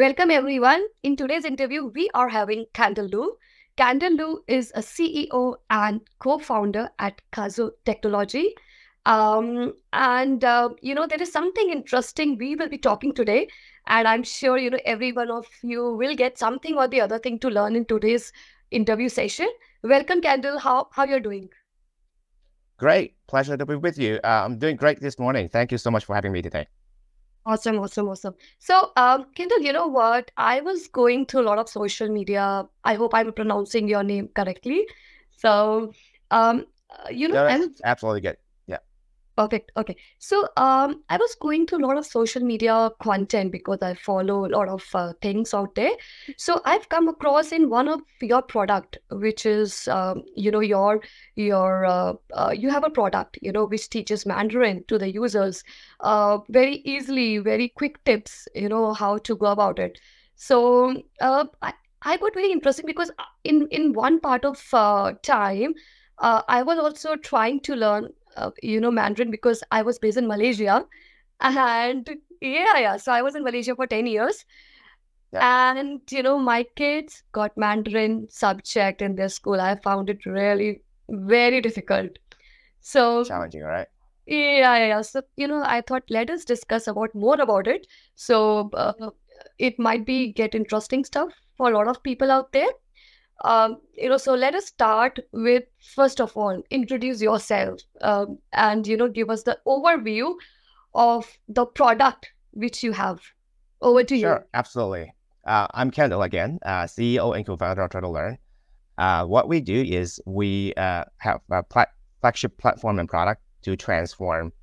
Welcome everyone. In today's interview, we are having Kendall Lo. Kendall Lo is a CEO and co-founder at Kazoo Technology. There is something interesting we will be talking today, and I'm sure every one of you will get something or the other thing to learn in today's interview session. Welcome, Kendall. How you're doing? Great. Pleasure to be with you. I'm doing great this morning. Thank you so much for having me today. Awesome. So, Kendall, you know what? I was going through a lot of social media. I hope I'm pronouncing your name correctly. So, um, No, I that's was absolutely good. Yeah. perfect. Okay. So, I was going through a lot of social media content because I follow a lot of things out there. So, I've come across in one of your product, which is, you have a product, which teaches Mandarin to the users, very easily, very quick tips, how to go about it. So, I got very interesting because in one part of time, I was also trying to learn Mandarin because I was based in Malaysia. And yeah. So I was in Malaysia for 10 years. Yeah. And, my kids got Mandarin subject in their school. I found it really very difficult. So Challenging, all right? yeah. So, I thought let us discuss about more about it. So it might be get interesting stuff for a lot of people out there. So let us start with, first of all, introduce yourself, and give us the overview of the product which you have. Over to you. Sure, absolutely. I'm Kendall again, CEO and co-founder of Try to Learn. What we do is we have a flagship platform and product to transform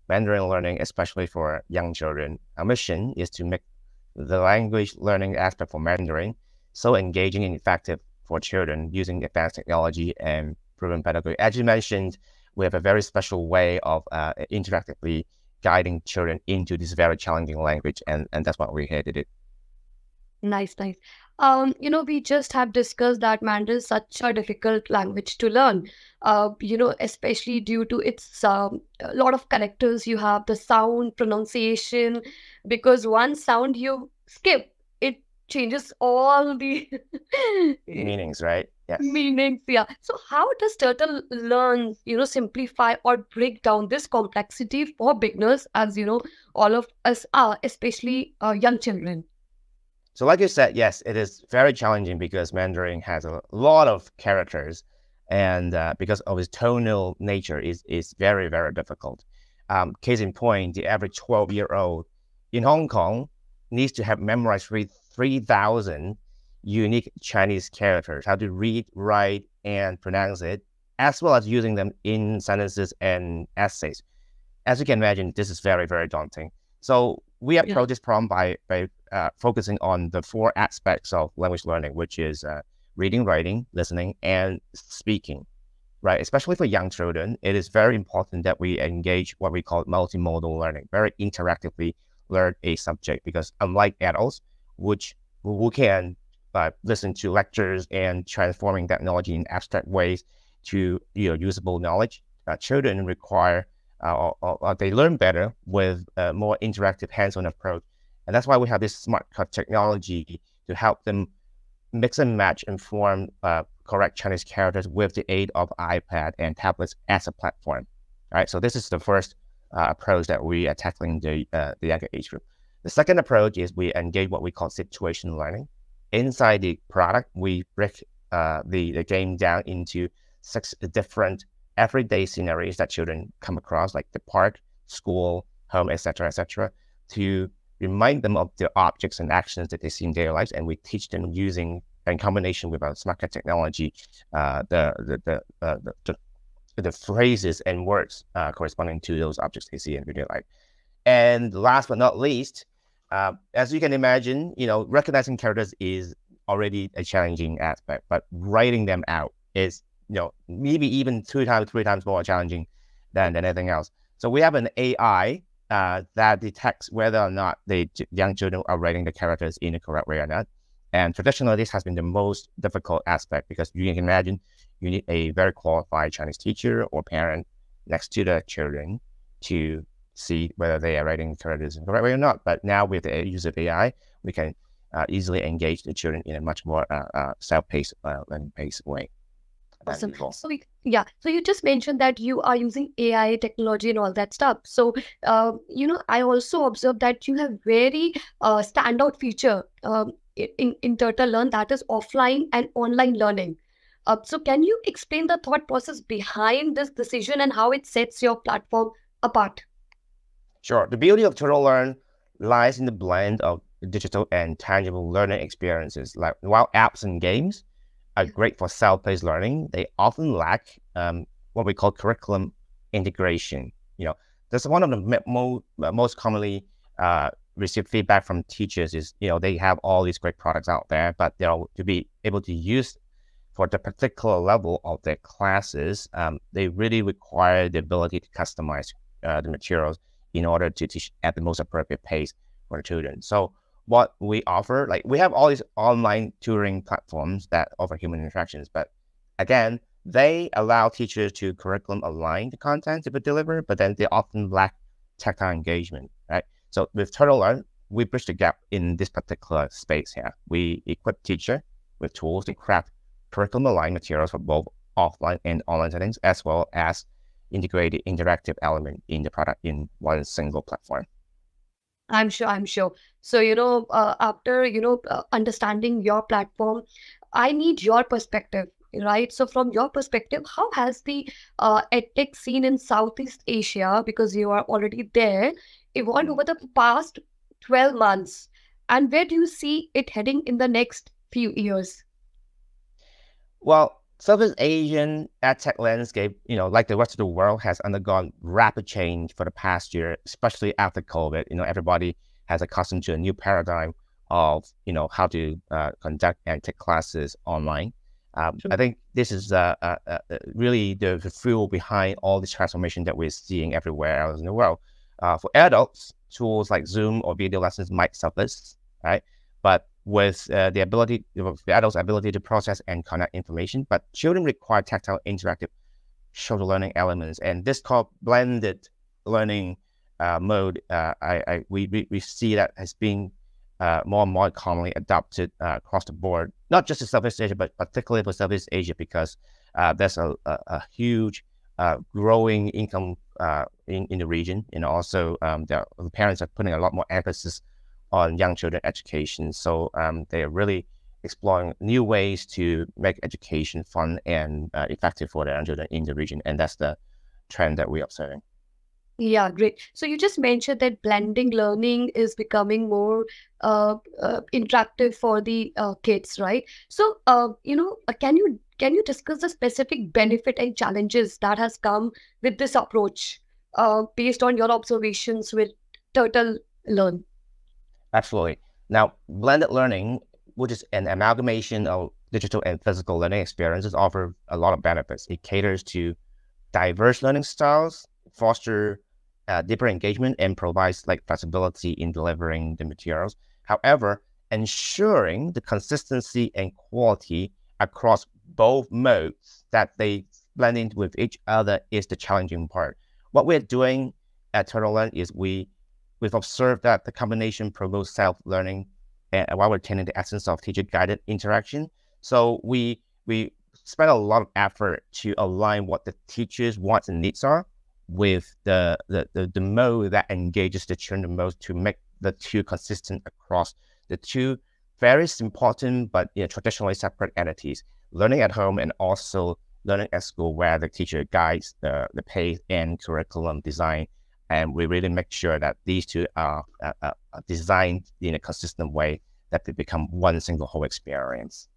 Mandarin learning, especially for young children. Our mission is to make the language learning aspect for Mandarin so engaging and effective for children using advanced technology and proven pedagogy. As you mentioned, we have a very special way of interactively guiding children into this very challenging language, and that's what we're here to do. Nice. We just have discussed that Mandarin is such a difficult language to learn, especially due to its a lot of characters. You have the sound pronunciation, because one sound you skip, it changes all the Meanings, right? Yes. meanings. Yeah. So how does Turtle learn, simplify or break down this complexity for beginners, as all of us are, especially young children? So like you said, yes, it is very challenging because Mandarin has a lot of characters, and because of its tonal nature is very, very difficult. Case in point, the average 12-year-old in Hong Kong needs to have memorized 3,000 unique Chinese characters, how to read, write, and pronounce it, as well as using them in sentences and essays. As you can imagine, this is very, very daunting. So we approach this problem by focusing on the four aspects of language learning, which is reading, writing, listening, and speaking, right? Especially for young children, it is very important that we engage what we call multimodal learning, very interactively learn a subject, because unlike adults, who can listen to lectures and transforming that knowledge in abstract ways to usable knowledge, children require or they learn better with a more interactive hands-on approach. And that's why we have this smart cut technology to help them mix and match and form correct Chinese characters with the aid of iPad and tablets as a platform. All right, so this is the first approach that we are tackling the younger age group. The second approach is we engage what we call situational learning. Inside the product, we break the game down into 6 different everyday scenarios that children come across, like the park, school, home, etc., to remind them of the objects and actions that they see in their lives, and we teach them using, in combination with our smart technology, the phrases and words corresponding to those objects they see in their life. And last but not least, as you can imagine, recognizing characters is already a challenging aspect, but writing them out is maybe even 2 times, 3 times more challenging than anything else. So we have an AI that detects whether or not the young children are writing the characters in the correct way or not. And traditionally, this has been the most difficult aspect, because you can imagine you need a very qualified Chinese teacher or parent next to the children to see whether they are writing characters in the correct way or not. But now with the use of AI, we can easily engage the children in a much more self-paced, learning-paced way than Awesome. before. So yeah, so you just mentioned that you are using AI technology and all that stuff. So I also observed that you have very standout feature in Turtle Learn, that is offline and online learning. So can you explain the thought process behind this decision and how it sets your platform apart? Sure. The beauty of Turtle Learn lies in the blend of digital and tangible learning experiences. Like while apps and games are great for self-paced learning, they often lack what we call curriculum integration. That's one of the most commonly received feedback from teachers is, they have all these great products out there, but to be able to use for the particular level of their classes, they really require the ability to customize the materials in order to teach at the most appropriate pace for the children. So what we offer, like we have all these online tutoring platforms that offer human interactions, but again, they allow teachers to curriculum align the content to be delivered, but then they often lack tactile engagement, right? So with Turtle Learn, we bridge the gap in this particular space here. We equip teacher with tools to craft curriculum aligned materials for both offline and online settings, as well as integrated interactive element in the product in one single platform. I'm sure, I'm sure. So, after, understanding your platform, I need your perspective, right? So from your perspective, how has the edtech scene in Southeast Asia, because you are already there, evolved over the past 12 months? And where do you see it heading in the next few years? Well, Southeast Asian edtech landscape, like the rest of the world, has undergone rapid change for the past year, especially after COVID. Everybody has accustomed to a new paradigm of, how to conduct and take classes online. I think this is really the fuel behind all this transformation that we're seeing everywhere else in the world. For adults, tools like Zoom or video lessons might suffice, right? But with the adult's ability to process and connect information, but children require tactile, interactive, social learning elements, and this called blended learning mode. We see that has been more and more commonly adopted across the board, not just in Southeast Asia, but particularly for Southeast Asia, because there's a huge growing income in the region, and also the parents are putting a lot more emphasis on young children education. So they are really exploring new ways to make education fun and effective for the young children in the region. And that's the trend that we're observing. Yeah, great. So you just mentioned that blending learning is becoming more interactive for the kids, right? So, can you discuss the specific benefit and challenges that has come with this approach, based on your observations with Turtle Learn? Absolutely. Now, blended learning, which is an amalgamation of digital and physical learning experiences, offer a lot of benefits. It caters to diverse learning styles, foster deeper engagement, and provides like flexibility in delivering the materials. However, ensuring the consistency and quality across both modes that they blend in with each other is the challenging part. What we're doing at Turtle Learn is we've observed that the combination promotes self-learning while retaining the essence of teacher-guided interaction. So we spend a lot of effort to align what the teachers' wants and needs are with the mode that engages the children the most, to make the two consistent across the two very important but traditionally separate entities: learning at home and also learning at school, where the teacher guides the pace and curriculum design. And we really make sure that these two are designed in a consistent way, that they become one single whole experience.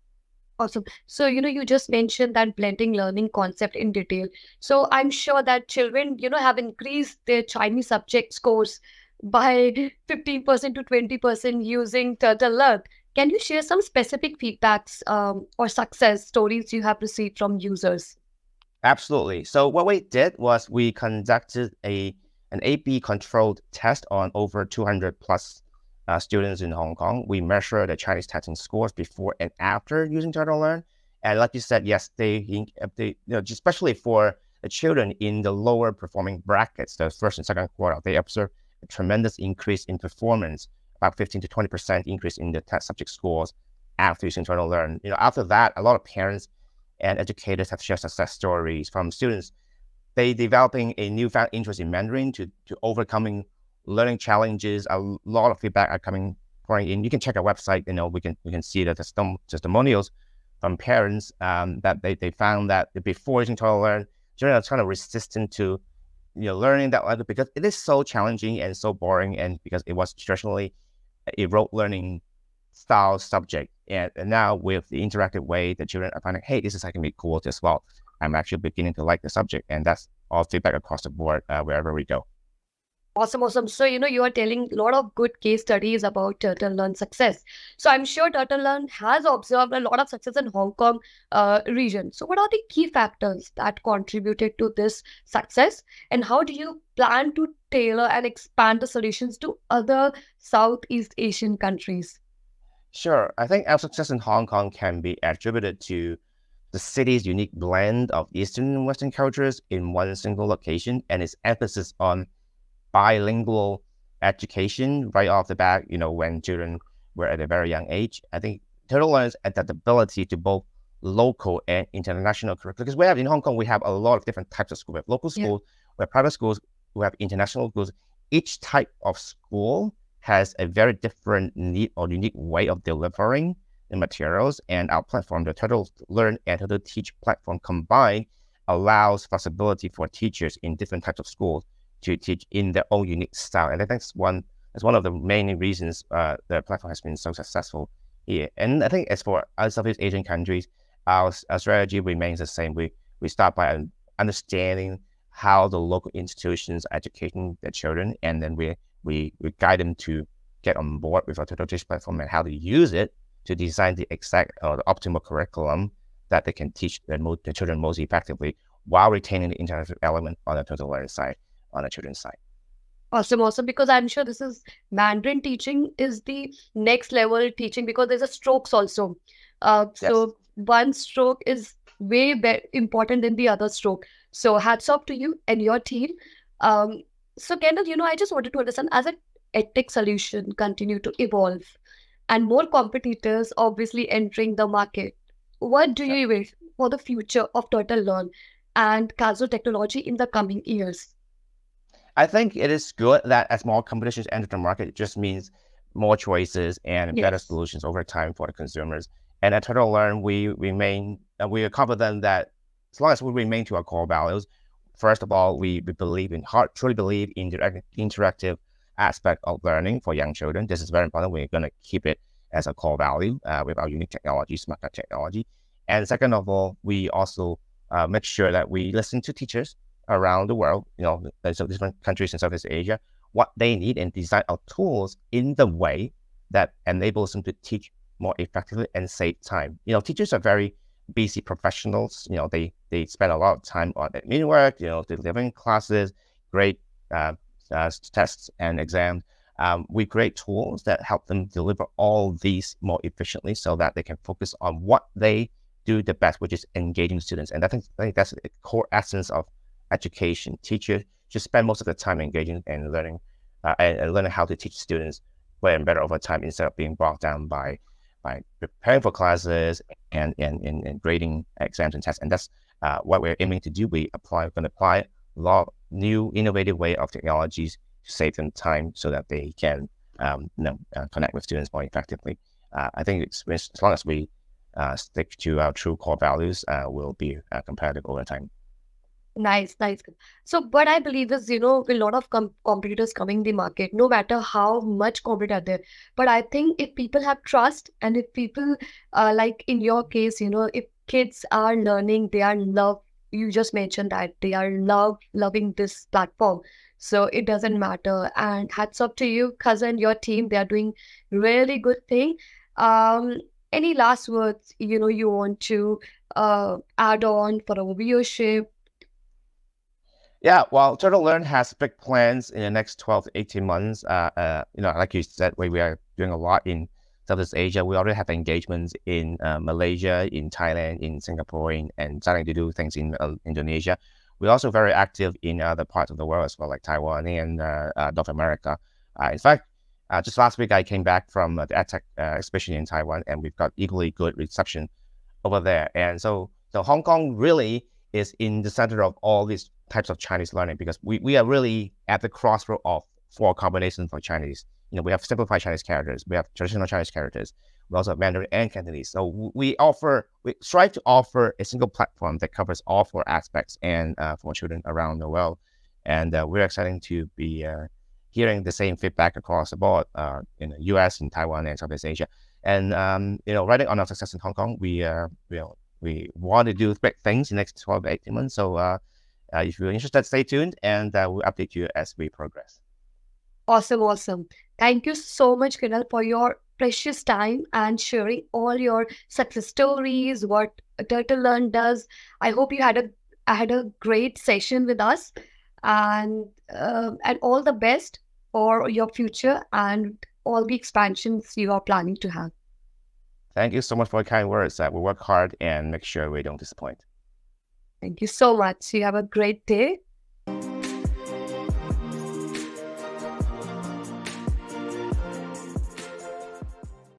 Awesome. So, you just mentioned that blending learning concept in detail. So I'm sure that children, have increased their Chinese subject scores by 15% to 20% using Turtle Learn. Can you share some specific feedbacks or success stories you have received from users? Absolutely. So what we did was we conducted an A/B controlled test on over 200 plus students in Hong Kong. We measure the Chinese testing scores before and after using Turtle Learn. And like you said, yes, they especially for the children in the lower performing brackets, the first and second quarter, they observe a tremendous increase in performance about 15 to 20% increase in the test subject scores after using Turtle Learn. After that, a lot of parents and educators have shared success stories from students. They developing a newfound interest in Mandarin to overcoming learning challenges. A lot of feedback are pouring in. You can check our website. We can see the testimonials from parents that they found that before using Turtle Learn, children are kind of resistant to learning that language because it is so challenging and so boring, and because it was traditionally a rote learning style subject. And now with the interactive way, the children are finding, hey, this is actually cool as well. I'm actually beginning to like the subject, and that's all feedback across the board wherever we go. Awesome, awesome. So, you are telling a lot of good case studies about Turtle Learn success. So, I'm sure Turtle Learn has observed a lot of success in Hong Kong region. So, what are the key factors that contributed to this success? And how do you plan to tailor and expand the solutions to other Southeast Asian countries? Sure. I think our success in Hong Kong can be attributed to the city's unique blend of Eastern and Western cultures in one single location, and its emphasis on bilingual education right off the bat, when children were at a very young age. I think Turtle Learn's adaptability to both local and international curriculum, because in Hong Kong, we have a lot of different types of schools. We have local schools, we have private schools, we have international schools. Each type of school has a very different need or unique way of delivering the materials, and our platform, the Turtle Learn and Turtle Teach platform combined, allows flexibility for teachers in different types of schools to teach in their own unique style. And I think that's one of the main reasons the platform has been so successful here. And I think as for other Southeast Asian countries, our strategy remains the same. We start by understanding how the local institutions are educating their children, and then we guide them to get on board with our Turtle Teach platform and how to use it to design the exact or the optimal curriculum that they can teach the children most effectively, while retaining the interactive element on the Turtle Learn side, on the children's side. Awesome, awesome. Because I'm sure this is Mandarin teaching is the next level teaching, because there's a strokes also. So one stroke is way important than the other stroke. So hats off to you and your team. So Kendall, I just wanted to understand, as an edtech solution continue to evolve and more competitors obviously entering the market, what do you wish for the future of Turtle Learn and Kazoo Technology in the coming years? I think it is good that as more competitions enter the market, it just means more choices and better solutions over time for the consumers. And at Turtle Learn, we are confident that as long as we remain to our core values, first of all, we truly believe in the interactive aspect of learning for young children. This is very important. We're going to keep it as a core value with our unique technology, smart technology. And second of all, we also make sure that we listen to teachers around the world, so different countries in Southeast Asia, what they need, and design our tools in the way that enables them to teach more effectively and save time. Teachers are very busy professionals. They spend a lot of time on admin work, delivering classes, grade tests and exams. We create tools that help them deliver all these more efficiently so that they can focus on what they do the best, which is engaging students. And I think that's the core essence of education. Teachers should spend most of the time engaging and learning how to teach students better and better over time, instead of being bogged down by preparing for classes and grading exams and tests. And that's what we're aiming to do. We're going to apply a lot of new innovative way of technologies to save them time so that they can connect with students more effectively. I think as long as we stick to our true core values, we'll be competitive over time. Nice, nice. So what I believe is, with a lot of competitors coming in the market, no matter how much competitor are there. But I think if people have trust, and if people, like in your case, if kids are learning, they are you just mentioned that they are loving this platform. So it doesn't matter. And hats off to you, cousin, your team. They are doing really good thing. Any last words, you want to add on for our viewership? Yeah, well, Turtle Learn has big plans in the next 12 to 18 months. Like you said, we are doing a lot in Southeast Asia. We already have engagements in Malaysia, in Thailand, in Singapore, and starting to do things in Indonesia. We're also very active in other parts of the world as well, like Taiwan and North America. In fact, Just last week, I came back from the EdTech exhibition in Taiwan, and we've got equally good reception over there. And so Hong Kong really is in the center of all these types of Chinese learning, because we are really at the crossroad of four combinations for Chinese. We have simplified Chinese characters, we have traditional Chinese characters, we also have Mandarin and Cantonese. So we strive to offer a single platform that covers all four aspects and for children around the world. And we're excited to be hearing the same feedback across the board in the US, in Taiwan, and Southeast Asia. And riding on our success in Hong Kong, we want to do big things in the next 12 to 18 months. So if you're interested, stay tuned, and we'll update you as we progress. Awesome, awesome. Thank you so much, Kendall, for your precious time and sharing all your success stories, what Turtle Learn does. I hope you had a great session with us, and all the best for your future and all the expansions you are planning to have. Thank you so much for the kind words. We work hard and make sure we don't disappoint. Thank you so much. You have a great day.